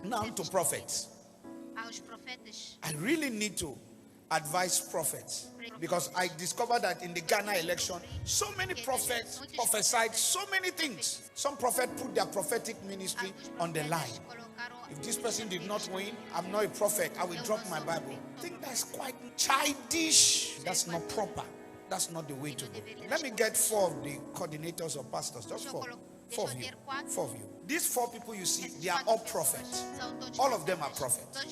Now to prophets. I really need to advise prophets, because I discovered that in the Ghana election, so many prophets prophesied so many things. Some prophets put their prophetic ministry on the line. If this person did not win, I'm not a prophet, I will drop my Bible. I think that's quite childish. That's not proper. That's not the way to go. Let me get 4 of the coordinators or pastors. Just 4. 4 of you. 4 of you. These 4 people you see, they are all prophets. All of them are prophets.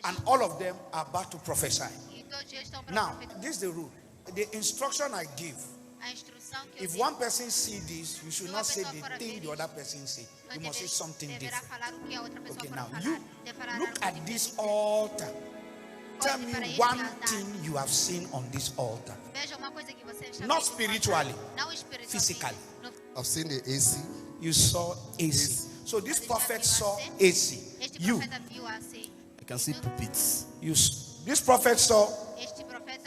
And all of them are about to prophesy. Now, this is the rule. The instruction I give, if one person see this, you should not say the thing the other person see. You must say something different. Okay, now you look at this altar. Tell me one thing you have seen on this altar. Not spiritually, physically. I've seen the AC. You saw AC. So this prophet saw AC. You. I can see pulpits. This prophet saw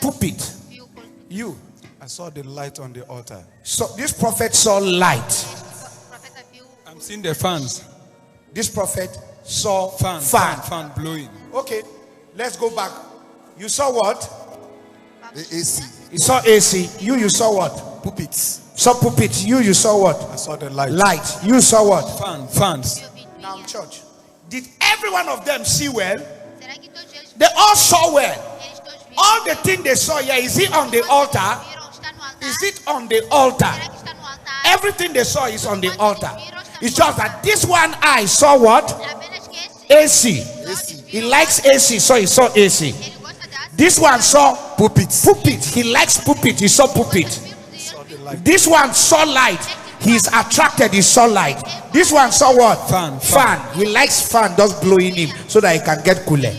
pulpit. You. I saw the light on the altar. So this prophet saw light. I'm seeing the fans. This prophet saw fan blowing. Okay, let's go back. You saw what? The AC. You saw AC. You saw what? Pulpits. Saw pulpit. You saw what? I saw the light. Light. You saw what? Fans. Now, church, did every one of them see well? They all saw well. All the thing they saw here, is it on the altar? Is it on the altar? Everything they saw is on the altar. It's just that this one eye saw what? AC. He likes AC, so he saw AC. This one saw pulpit. He likes pulpit. He saw pulpit. This one saw light. He's attracted. He saw light. This one saw what? Fan. He likes fan just blowing him so that he can get cooler.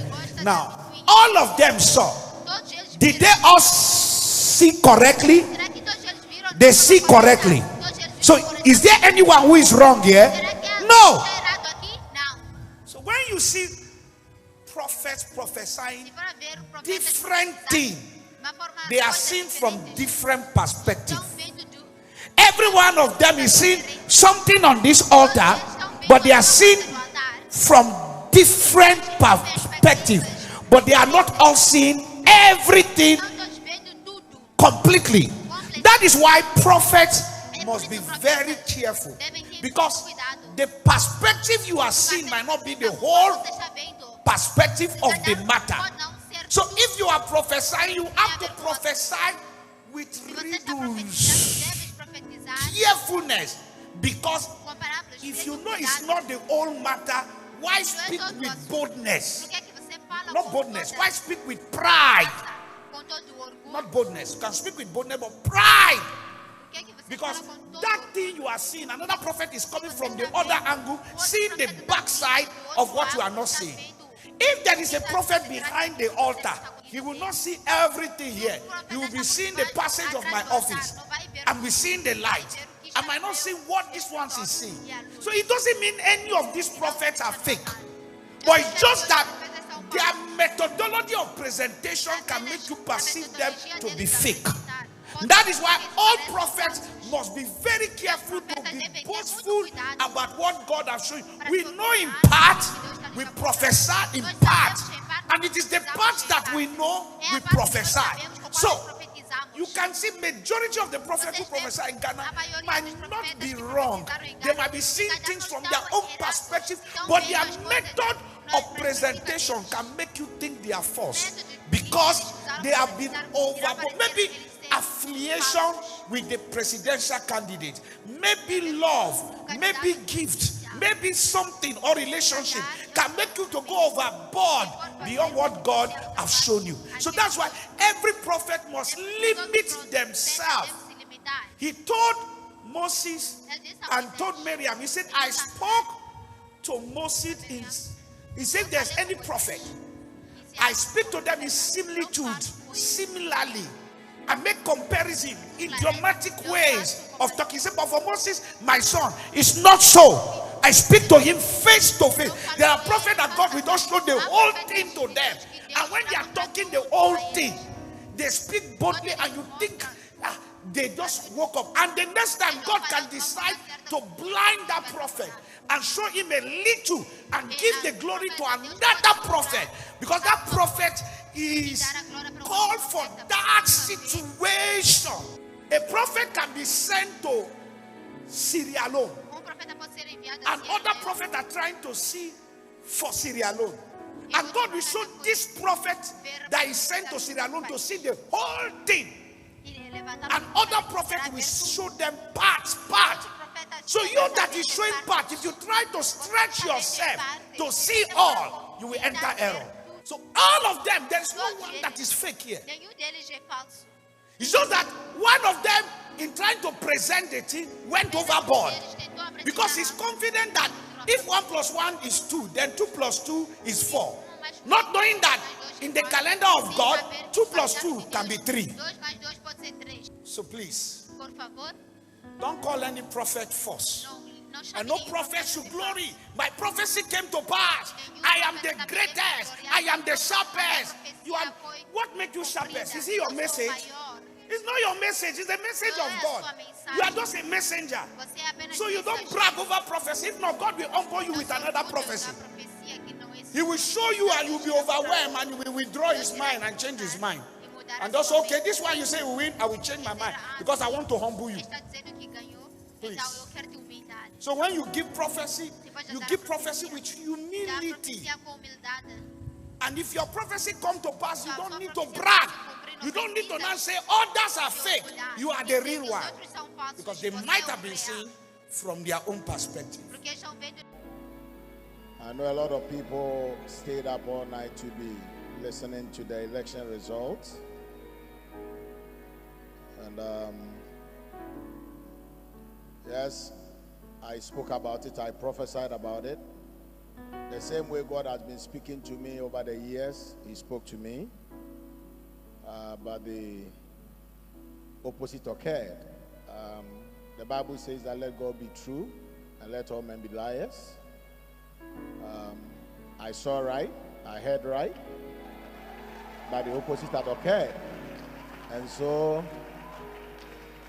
Now, all of them saw. Did they all see correctly? They see correctly. So, is there anyone who is wrong here? No. So, when you see prophets prophesying different things, they are seen from different perspectives. Every one of them is seeing something on this altar, but they are seen from different perspectives. But they are not all seeing everything completely. That is why prophets must be very careful, because the perspective you are seeing might not be the whole perspective of the matter. So if you are prophesying, you have to prophesy with riddles, carefulness, because if you know it's not the whole matter, why speak with boldness? Not boldness. Why speak with pride? Not boldness. You can speak with boldness, but pride. Because that thing you are seeing, another prophet is coming from the other angle, seeing the backside of what you are not seeing. If there is a prophet behind the altar, he will not see everything here. He will be seeing the passage of my office, and be seeing the light. I might not see what this one is seeing. So it doesn't mean any of these prophets are fake, but it's just that their methodology of presentation can make you perceive them to be fake. That is why all prophets must be very careful to be boastful about what God has shown. We know in part, we prophesy in part, and it is the parts that we know we prophesy. So you can see majority of the prophets who prophesy in Ghana might not be wrong. They might be seeing things from their own perspective, but their method of presentation can make you think they are false, because they have been over. Maybe affiliation with the presidential candidate, maybe love, maybe gift, maybe something or relationship can make you to go overboard beyond what God has shown you. So that's why every prophet must limit themselves. He told Moses and told Miriam, he said, I spoke to Moses he said, if there's any prophet, I speak to them in similitude, similarly. I make comparison in dramatic ways of talking. He said, but for Moses, my son, it's not so. I speak to him face to face. There are prophets that God will not show the whole thing to them. And when they are talking the whole thing, they speak boldly, and you think they just woke up. And the next time, God can decide to blind that prophet and show him a little and give the glory to another prophet, because that prophet is called for that situation. A prophet can be sent to Sierra Leone, and other prophets are trying to see for Sierra Leone, and God will show this prophet that is sent to Sierra Leone to see the whole thing, and other prophets will show them parts. So you that is showing part, if you try to stretch yourself to see all, you will enter error. So all of them, there's no one that is fake here. It's just that one of them, in trying to present the thing, went overboard, because he's confident that if 1 + 1 is 2, then 2 + 2 is 4. Not knowing that in the calendar of God, 2 + 2 can be 3. So please, don't call any prophet false. And no prophet should glory. My prophecy came to pass. I am the greatest. I am the sharpest. You are. What makes you sharpest? Is it your message? It's not your message. It's the message of God. You are just a messenger. So you don't brag over prophecy. If not, God will uncle you with another prophecy. He will show you and you'll be overwhelmed, and you will withdraw his mind and change his mind. And also, okay, this one you say will win, I will change my mind because I want to humble you. Please. So when you give prophecy with humility. And if your prophecy come to pass, you don't need to brag. You don't need to now say others are fake. You are the real one. Because they might have been seen from their own perspective. I know a lot of people stayed up all night to be listening to the election results. And yes, I spoke about it. I prophesied about it. The same way God has been speaking to me over the years, he spoke to me. But the opposite occurred. The Bible says that let God be true and let all men be liars. I saw right, I heard right, but the opposite had occurred. And so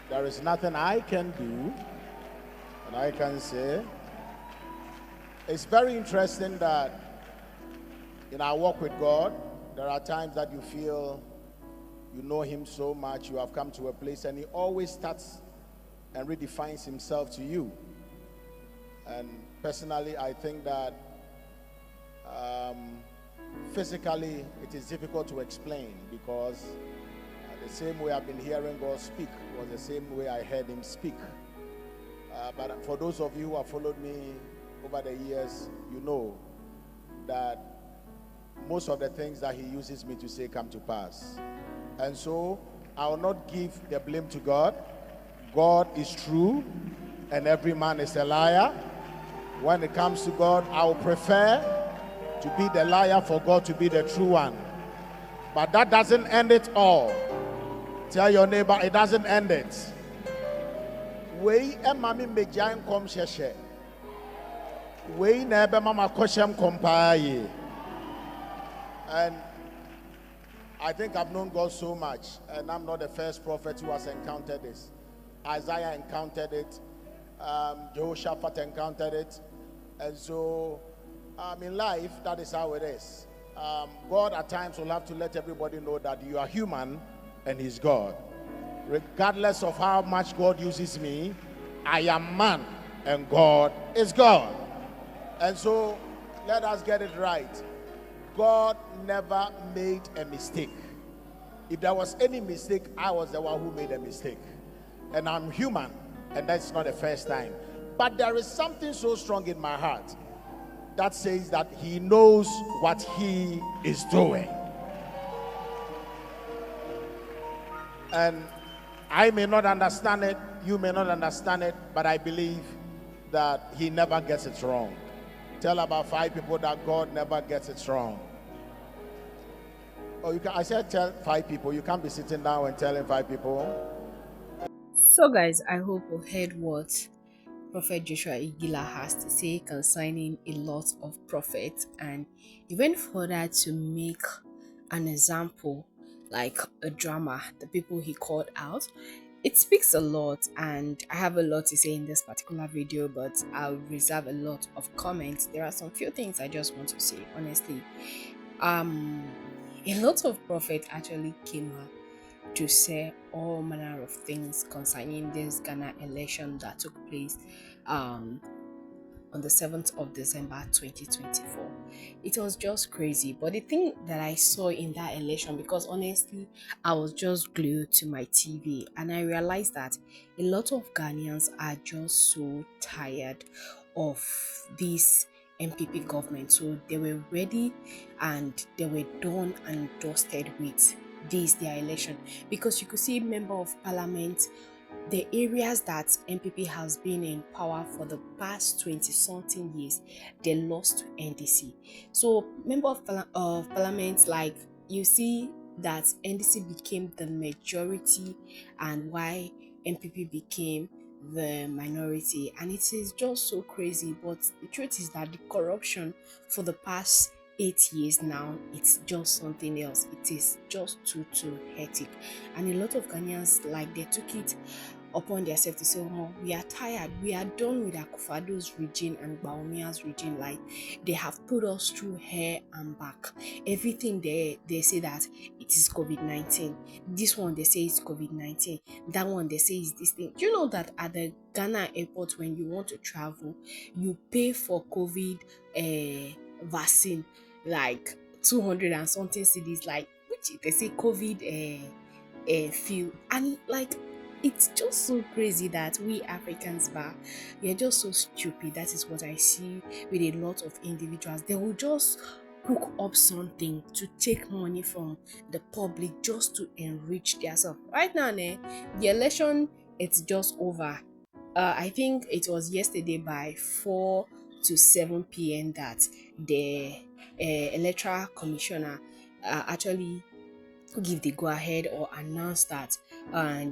there is nothing I can do, and I can say. It's very interesting that in our walk with God, there are times that you feel you know him so much, you have come to a place, and he always starts and redefines himself to you. And personally, I think that physically it is difficult to explain, because the same way I've been hearing God speak was the same way I heard him speak. But for those of you who have followed me over the years, you know that most of the things that he uses me to say come to pass. And so I will not give the blame to God. God is true and every man is a liar. When it comes to God, I will prefer to be the liar for God to be the true one. But that doesn't end it all. Tell your neighbor, it doesn't end it. We emami mejain kom sheshe. We nebe mama koshem kompaye. And I think I've known God so much, and I'm not the first prophet who has encountered this. Isaiah encountered it, Jehoshaphat encountered it, and so in life, that is how it is. God at times will have to let everybody know that you are human and he's God. Regardless of how much God uses me, I am man and God is God. And so let us get it right. God never made a mistake. If there was any mistake, I was the one who made a mistake. And I'm human, and that's not the first time. But there is something so strong in my heart that says that he knows what he is doing. And I may not understand it, you may not understand it, but I believe that he never gets it wrong. Tell about 5 people that God never gets it wrong. Oh, you can. I said tell 5 people. You can't be sitting down and telling 5 people. So guys, I hope you heard what Prophet Joshua Iginla has to say concerning a lot of prophets, and he went further to make an example like a drama, the people he called out, It speaks a lot, and I have a lot to say in this particular video, but I'll reserve a lot of comments. There are some few things I just want to say honestly. A lot of prophets actually came out to say all manner of things concerning this Ghana election that took place on the 7th of December 2024. It was just crazy. But the thing that I saw in that election, because honestly, I was just glued to my TV and I realized that a lot of Ghanaians are just so tired of this MPP government. So they were ready and they were done and dusted with this, their election. Because you could see member of parliament, the areas that MPP has been in power for the past 20 something years, they lost to NDC. So member of parliament, like you see that NDC became the majority and why MPP became the minority, and it is just so crazy. But the truth is that the corruption for the past 8 years now, it's just something else. It is just too hectic, and a lot of Ghanaians, like, they took it upon themselves to say, oh, we are tired, we are done with Akufado's regime and Baumia's regime. Like, they have put us through hair and back. Everything they say that it is COVID-19. This one they say it's COVID-19. That one they say is this thing. Do you know that at the Ghana airport, when you want to travel, you pay for COVID vaccine like 200 and something cedis, like, which they say COVID feel, and like, it's just so crazy that we Africans, we are just so stupid. That is what I see with a lot of individuals. They will just cook up something to take money from the public just to enrich themselves. Right now, the election, it's just over. I think it was yesterday by 4 to 7 p.m. that the electoral commissioner actually give the go ahead or announce that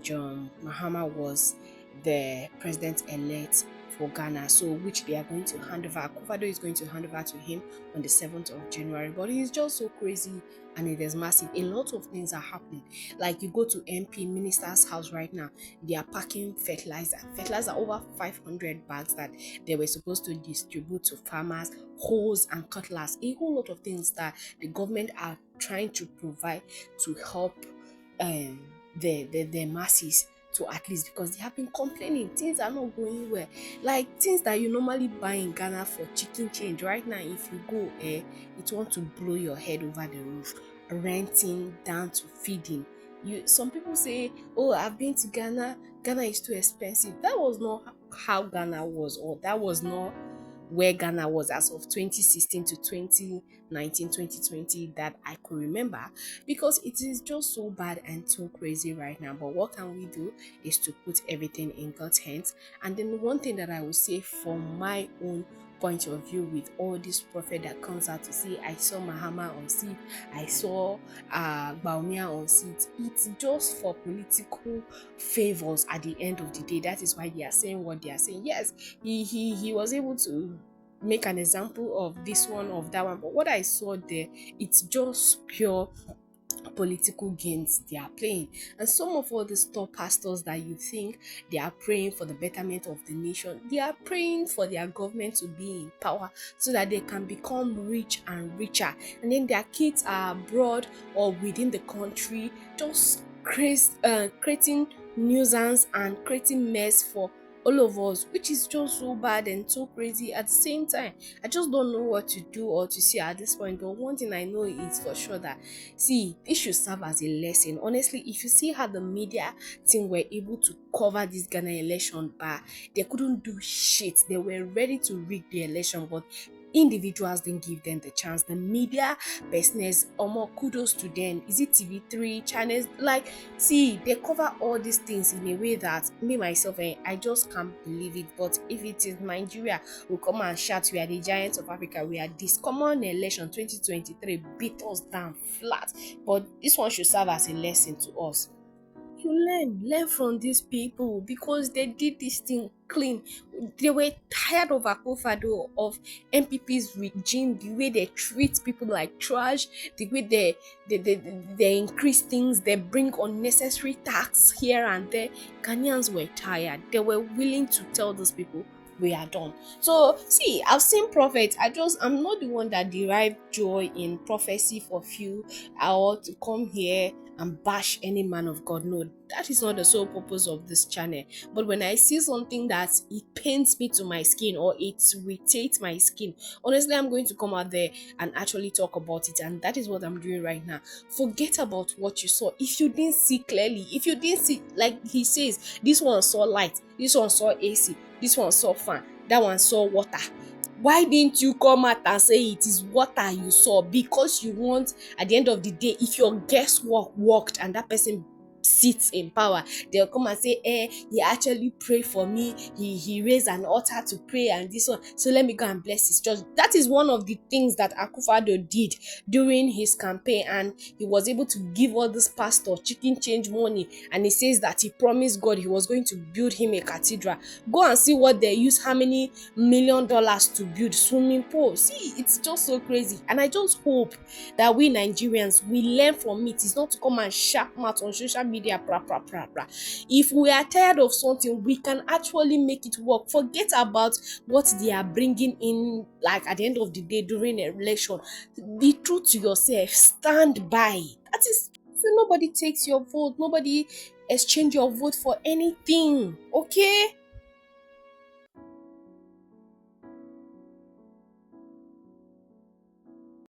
John Mahama was the president elect for Ghana, so which they are going to hand over. Akufado is going to hand over to him on the 7th of January. But it's just so crazy and it is massive. A lot of things are happening. Like, you go to MP minister's house right now, they are packing fertilizer over 500 bags that they were supposed to distribute to farmers, hose and cutlass, a whole lot of things that the government are trying to provide to help the masses, to at least, because they have been complaining things are not going well. Like, things that you normally buy in Ghana for chicken change, right now if you go it want to blow your head over the roof. Renting down to feeding. Some people say, oh, I've been to Ghana is too expensive. That was not how Ghana was, or that was not where Ghana was as of 2016 to 2019, 2020 that I could remember, because it is just so bad and so crazy right now. But what can we do is to put everything in God's hands. And then one thing that I would say from my own point of view with all this prophet that comes out to say, I saw Mahama on seat, I saw Baumia on seat, it's just for political favors at the end of the day. That is why they are saying what they are saying. Yes, he was able to make an example of this one, of that one, but what I saw there, it's just pure political games they are playing. And some of all these top pastors that you think they are praying for the betterment of the nation, they are praying for their government to be in power so that they can become rich and richer, and then their kids are abroad or within the country just creating nuisance and creating mess for all of us, which is just so bad and so crazy at the same time. I just don't know what to do or to say at this point. But one thing I know is for sure that, see, this should serve as a lesson. Honestly, if you see how the media team were able to cover this Ghana election, but they couldn't do shit. They were ready to rig the election, but individuals didn't give them the chance. The media business, more kudos to them. Is it TV3 channels? Like, see, they cover all these things in a way that me myself, I just can't believe it. But if it is Nigeria, will come and shout, we are the giants of Africa, we are this. Common election 2023 beat us down flat. But this one should serve as a lesson to us. You learn from these people because they did this thing clean. They were tired of Akufado, of MPP's regime, the way they treat people like trash, the way they increase things, they bring unnecessary tax here and there. Ghanaians were tired. They were willing to tell those people we are done. So see, I've seen prophets. I'm not the one that derived joy in prophecy for few. I ought to come here and bash any man of God. No, that is not the sole purpose of this channel. But when I see something that it pains me to my skin or it irritates my skin, honestly, I'm going to come out there and actually talk about it. And that is what I'm doing right now. Forget about what you saw. If you didn't see clearly, if you didn't see, like he says, this one saw light, this one saw AC, this one saw fan, that one saw water. Why didn't you come out and say it is water you saw? Because you want, at the end of the day, if your guesswork worked and that person sits in power, they'll come and say, he actually prayed for me, he raised an altar to pray and this one, so let me go and bless his church. That is one of the things that Akufado did during his campaign, and he was able to give all this pastor chicken change money, and he says that he promised God he was going to build him a cathedral. Go and see what they use, how many $1 million to build swimming pool. See, it's just so crazy. And I just hope that we Nigerians, we learn from it. It's not to come and sharp mouth on social media, If we are tired of something, we can actually make it work. Forget about what they are bringing in, like at the end of the day during a election. Be true to yourself. Stand by. That is, so nobody takes your vote. Nobody exchange your vote for anything. Okay?